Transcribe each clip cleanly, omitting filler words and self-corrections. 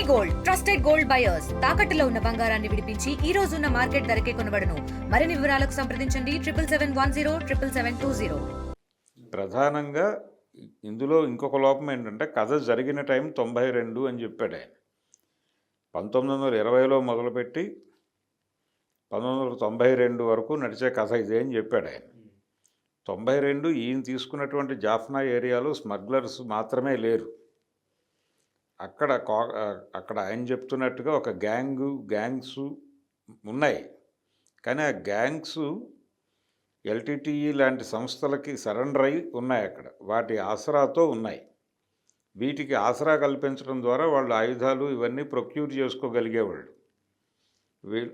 Gold trusted gold buyers తాకట్టులో ఉన్న బంగారాన్ని విడిపించి ఈ రోజు ఉన్న మార్కెట్ ధరకే కొనబడును. మరిన్ని వివరాలకు సంప్రదించండి 7771077720. ప్రధానంగా ఇందులో ఇంకొక లోపం ఏంటంటే కథ జరిగిన టైం 92 అని చెప్పాడు ఆయన. 1920లో మొదలుపెట్టి 1992 వరకు నడిచే కథ ఇదే అని చెప్పాడు ఆయన. 92 ఈయన తీసుకున్నటువంటి జాఫ్నా ఏరియాలో స్మగ్లర్స్ మాత్రమే లేరు. అక్కడ ఆయన చెప్తున్నట్టుగా ఒక గ్యాంగ్స్ ఉన్నాయి. కానీ ఆ గ్యాంగ్స్ ఎల్టీటీఈ లాంటి సంస్థలకి సరెండర్ అయి ఉన్నాయి. అక్కడ వాటి ఆసరాతో ఉన్నాయి. వీటికి ఆసరా కల్పించడం ద్వారా వాళ్ళు ఆయుధాలు ఇవన్నీ ప్రొక్యూర్ చేసుకోగలిగేవాళ్ళు.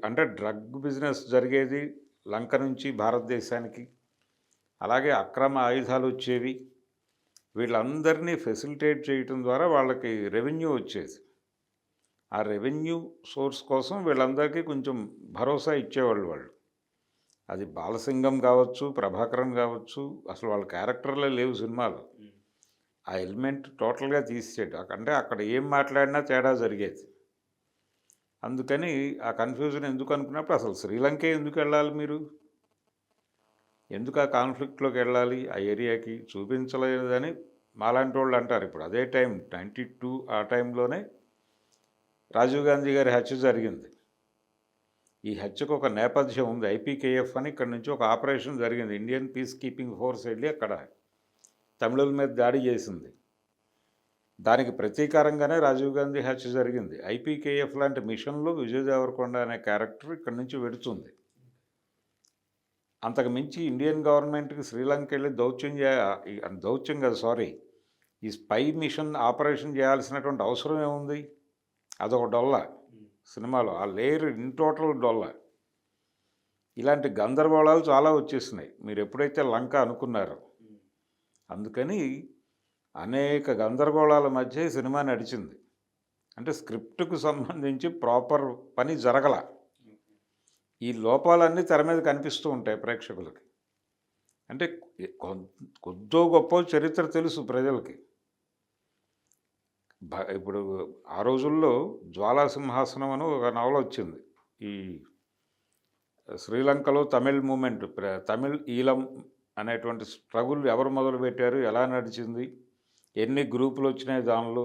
అంటే డ్రగ్ బిజినెస్ జరిగేది లంక నుంచి భారతదేశానికి, అలాగే అక్రమ ఆయుధాలు వచ్చేవి. వీళ్ళందరినీ ఫెసిలిటేట్ చేయటం ద్వారా వాళ్ళకి రెవెన్యూ వచ్చేది. ఆ రెవెన్యూ సోర్స్ కోసం వీళ్ళందరికీ కొంచెం భరోసా ఇచ్చేవాళ్ళు వాళ్ళు. అది బాలసింగం కావచ్చు, ప్రభాకరన్ కావచ్చు, అసలు వాళ్ళ క్యారెక్టర్లే లేవు సినిమాలో. ఆ ఎలిమెంట్ టోటల్గా తీసేడు. అంటే అక్కడ ఏం మాట్లాడినా తేడా జరిగేది. అందుకని ఆ కన్ఫ్యూజన్ ఎందుకు అనుకున్నప్పుడు అసలు శ్రీలంకే ఎందుకు వెళ్ళాలి మీరు, ఎందుకు ఆ కాన్ఫ్లిక్ట్లోకి వెళ్ళాలి, ఆ ఏరియాకి చూపించలేదని మాలాంటి వాళ్ళు అంటారు. ఇప్పుడు అదే టైం 92 ఆ టైంలోనే రాజీవ్ గాంధీ గారి హత్య జరిగింది. ఈ హత్యకు ఒక నేపథ్యం ఉంది. ఐపీకేఎఫ్ అని ఇక్కడ నుంచి ఒక ఆపరేషన్ జరిగింది. ఇండియన్ పీస్ కీపింగ్ ఫోర్స్ వెళ్ళి అక్కడ తమిళుల మీద దాడి చేసింది. దానికి ప్రతీకారంగానే రాజీవ్ గాంధీ హత్య జరిగింది. ఐపీకేఎఫ్ లాంటి మిషన్లో విజయ్ దేవరకొండ అనే క్యారెక్టర్ ఇక్కడి నుంచి వెడుతుంది. అంతకు మించి ఇండియన్ గవర్నమెంట్కి శ్రీలంక వెళ్ళి దౌత్యం కాదు సారీ ఈ స్పై మిషన్ ఆపరేషన్ చేయాల్సినటువంటి అవసరం ఏముంది? అదొక డొల్ల సినిమాలో. ఆ లేయర్ ఇన్ టోటల్ డొల్ల. ఇలాంటి గందరగోళాలు చాలా వచ్చేసినాయి మీరు ఎప్పుడైతే లంక అనుకున్నారో. అందుకని అనేక గందరగోళాల మధ్య సినిమా నడిచింది. అంటే స్క్రిప్ట్కు సంబంధించి ప్రాపర్ పని జరగల. ఈ లోపాలన్నీ తెర మీద కనిపిస్తూ ఉంటాయి ప్రేక్షకులకి. అంటే కొద్దో గొప్ప చరిత్ర తెలుసు ప్రజలకి. ఇప్పుడు ఆ రోజుల్లో జ్వాలా సింహాసనం అని ఒక నవల వచ్చింది. ఈ శ్రీలంకలో తమిళ్ మూమెంట్, తమిళ్ ఈలం అనేటువంటి స్ట్రగుల్ ఎవరు మొదలుపెట్టారు, ఎలా నడిచింది, ఎన్ని గ్రూపులు వచ్చినాయి, దానిలో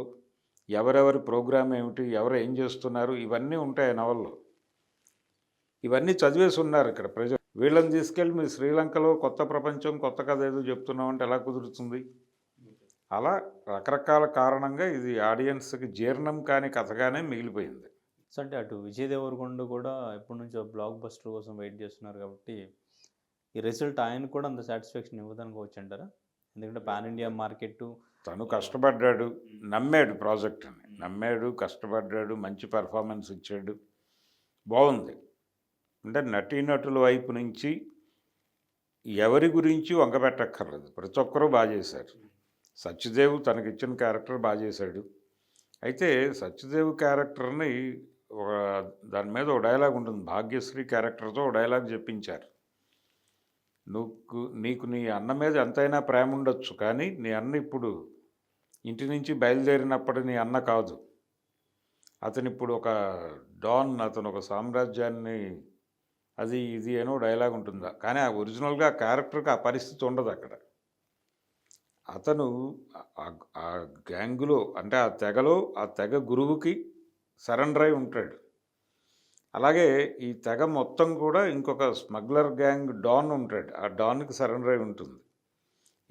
ఎవరెవరి ప్రోగ్రామ్ ఏమిటి, ఎవరు ఏం చేస్తున్నారు, ఇవన్నీ ఉంటాయి నవల్లో. ఇవన్నీ చదివేసి ఉన్నారు ఇక్కడ ప్రజలు. వీళ్ళని తీసుకెళ్ళి మీరు శ్రీలంకలో కొత్త ప్రపంచం, కొత్త కథ ఏదో చెప్తున్నామంటే ఎలా కుదురుతుంది? అలా రకరకాల కారణంగా ఇది ఆడియన్స్కి జీర్ణం కాని కథగానే మిగిలిపోయింది. సో అంటే అటు విజయ్ దేవరకొండ కూడా ఎప్పటి నుంచో బ్లాక్ బస్టర్ కోసం వెయిట్ చేస్తున్నారు కాబట్టి ఈ రిజల్ట్ ఆయన కూడా అంత సాటిస్ఫాక్షన్ ఇవ్వదనుకోవచ్చు అంటారా? ఎందుకంటే పాన్ ఇండియా మార్కెట్ తను కష్టపడ్డాడు, నమ్మాడు ప్రాజెక్ట్ని, కష్టపడ్డాడు, మంచి పెర్ఫార్మెన్స్ ఇచ్చాడు, బాగుంది. అంటే నటీనటుల వైపు నుంచి ఎవరి గురించి వంకబెట్టక్కర్లేదు, ప్రతి ఒక్కరూ బాగా చేశారు. సత్యదేవ్ తనకిచ్చిన క్యారెక్టర్ బాగా చేశాడు. అయితే సత్యదేవ్ క్యారెక్టర్ని దాని మీద ఒక డైలాగ్ ఉంటుంది. భాగ్యశ్రీ క్యారెక్టర్తో ఒక డైలాగ్ చెప్పించారు. నీకు నీ అన్న మీద ఎంతైనా ప్రేమ ఉండొచ్చు, కానీ నీ అన్న ఇప్పుడు ఇంటి నుంచి బయలుదేరినప్పటి నీ అన్న కాదు. అతను ఇప్పుడు ఒక డాన్, అతను ఒక సామ్రాజ్యాన్ని అది ఇది అనో డైలాగ్ ఉంటుందా, కానీ ఆ ఒరిజినల్గా ఆ క్యారెక్టర్కి ఆ పరిస్థితి ఉండదు అక్కడ. అతను ఆ గ్యాంగులో అంటే ఆ తెగ గురువుకి సరెండర్ అయి ఉంటాడు. అలాగే ఈ తెగ మొత్తం కూడా ఇంకొక స్మగ్లర్ గ్యాంగ్ డాన్ ఉంటాడు, ఆ డాన్కి సరెండర్ అయి ఉంటుంది.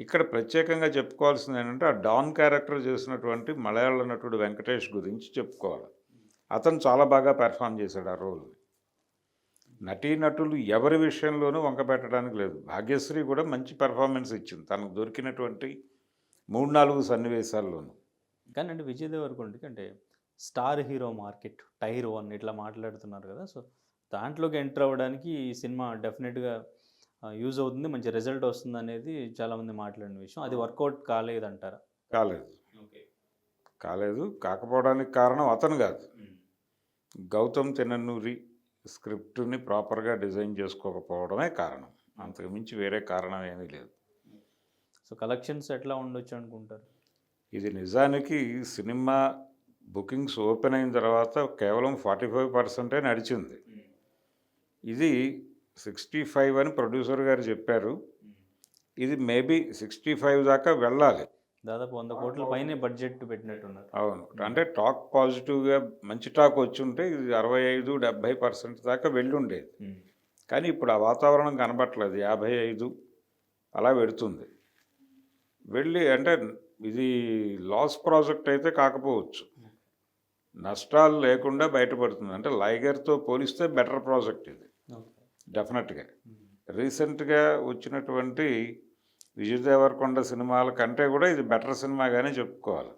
ఇక్కడ ప్రత్యేకంగా చెప్పుకోవాల్సింది ఏంటంటే ఆ డాన్ క్యారెక్టర్ చేసినటువంటి మలయాళ నటుడు వెంకటేష్ గురించి చెప్పుకోవాలి. అతను చాలా బాగా పెర్ఫామ్ చేశాడు ఆ రోల్ని. నటీనటులు ఎవరి విషయంలోనూ వంకపెట్టడానికి లేదు. భాగ్యశ్రీ కూడా మంచి పెర్ఫార్మెన్స్ ఇచ్చింది తనకు దొరికినటువంటి 3-4 సన్నివేశాల్లోనూ. కానీ అంటే విజయ్ దేవరకొండకి అంటే స్టార్ హీరో మార్కెట్ టైర్ 1 ఇట్లా మాట్లాడుతున్నారు కదా. సో దాంట్లోకి ఎంటర్ అవ్వడానికి ఈ సినిమా డెఫినెట్గా యూజ్ అవుతుంది, మంచి రిజల్ట్ వస్తుంది అనేది చాలామంది మాట్లాడిన విషయం. అది వర్కౌట్ కాలేదంటారా? కాలేదు. కాకపోవడానికి కారణం అతను కాదు, గౌతమ్ తిన్ననూరి స్క్రిప్ట్ని ప్రాపర్గా డిజైన్ చేసుకోకపోవడమే కారణం. అంతకుమించి వేరే కారణం ఏమీ లేదు. సో కలెక్షన్స్ ఎట్లా ఉండొచ్చు అనుకుంటారు? ఇది నిజానికి సినిమా బుకింగ్స్ ఓపెన్ అయిన తర్వాత కేవలం 45% నడిచింది. ఇది 65 అని ప్రొడ్యూసర్ గారు చెప్పారు. ఇది మేబీ 65 దాకా వెళ్ళాలి. దాదాపు 100 కోట్ల పైనే బడ్జెట్ పెట్టినట్టున్నారు. అవును, అంటే టాక్ పాజిటివ్గా మంచి టాక్ వచ్చి ఉంటే ఇది 65-70% దాకా వెళ్ళి ఉండేది. కానీ ఇప్పుడు ఆ వాతావరణం కనబట్టలేదు. 55 అలా పెడుతుంది. వెళ్ళి అంటే ఇది లాస్ ప్రాజెక్ట్ అయితే కాకపోవచ్చు, నష్టాలు లేకుండా బయటపడుతుంది. అంటే లైగర్తో పోలిస్తే బెటర్ ప్రాజెక్ట్ ఇది డెఫినెట్గా. రీసెంట్గా వచ్చినటువంటి విజయ్ దేవరకొండ సినిమాల కంటే కూడా ఇది బెటర్ సినిమాగానే చెప్పుకోవాలి.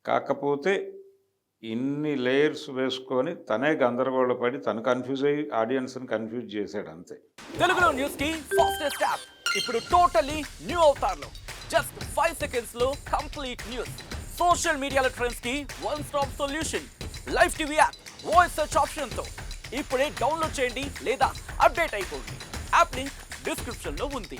కాకపోతే ఇన్ని లేయర్స్ వేసుకొని తనే గందరగోళపడి తను కన్ఫ్యూజ్ అయ్యి ఆడియన్స్ని కన్ఫ్యూజ్ చేశాడు అంతే. తెలుగులో న్యూస్ కి ఫాస్టెస్ట్ యాప్ ఇప్పుడు టోటలీ న్యూ అవతార్లో జస్ట్ 5 seconds లో కంప్లీట్ న్యూస్. సోషల్ మీడియాలో ట్రెండ్స్ కి one stop solution. Live TV app voice search option తో ఇప్పుడే డౌన్లోడ్ చేయండి లేదా అప్డేట్ అయిపోండి. యాప్ లింక్ డిస్క్రిప్షన్ లో ఉంది.